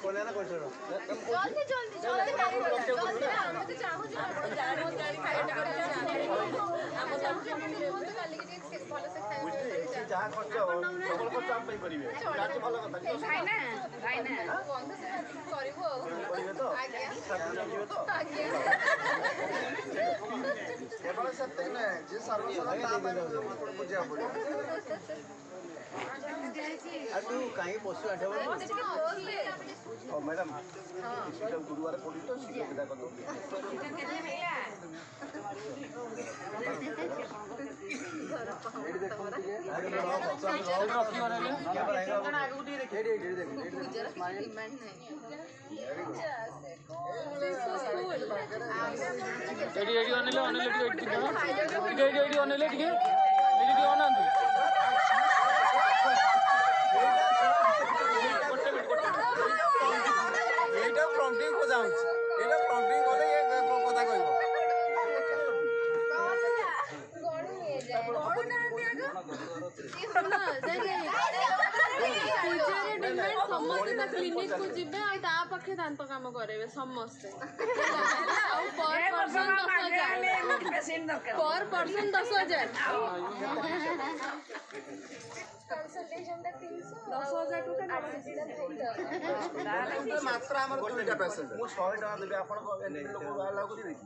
कोने ना कोचरो जल्दी जल्दी जल्दी जल्दी हम तो चाहू जे आपण जानो जानी खाइटा कर हम तो काली के भलो से खाइ बुझली जा खर्च सबल खर्च हम पे करिवे जाचे भलो कथा भाई ना बंधु से करबो करिवे तो आज्ञा सब जीवे तो आज्ञा केवल सत्य न जे सर्वसाधारण आपण बुझिया पड़े आ तू काहे पशु आठे ओ मैडम हां गुरुवार पड़ी तो शीघ्र विदा कर दो एडी देखो अरे रखी वाले कैमरा आगु दी देख एडी देख डिमांड नहीं एडी ऑनले एडी ऑनले ठीक एडी ऑन एटा प्रॉम्प्टिंग को जाउछ एटा प्रॉम्प्टिंग कोले ये कथा कहबो गणु ले जाए गणु ना दियागो ई सुनो जे पूजारे डिमांड समस्त ना क्लिनिक को जिबे आ ता पखे दांत काम करेबे समस्त आ पर पर्सन 10000 पर पर्सन 10000 कंसल्टेशन दा 300 10000 टोटल मात्र हमर दुईटा पेशेंट मु 100 टका देबे आपण को लोक लागू करिवे की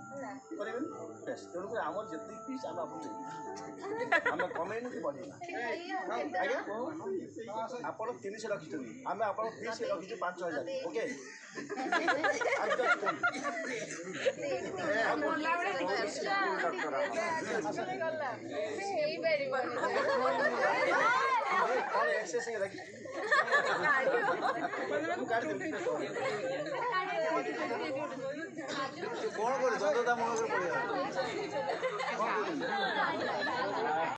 करिवे बेस तेनु को हमर जति पीस हम आपन देबे हम कमेन की बढी आज्ञा आपण 300 रखिछनी हम आपण 30 रखिछु 5000 ओके आज हम बोलला बडे गल्ला हेई बेरी कौन एक्सेस है लगी कौन करे जनता मन कर पड़े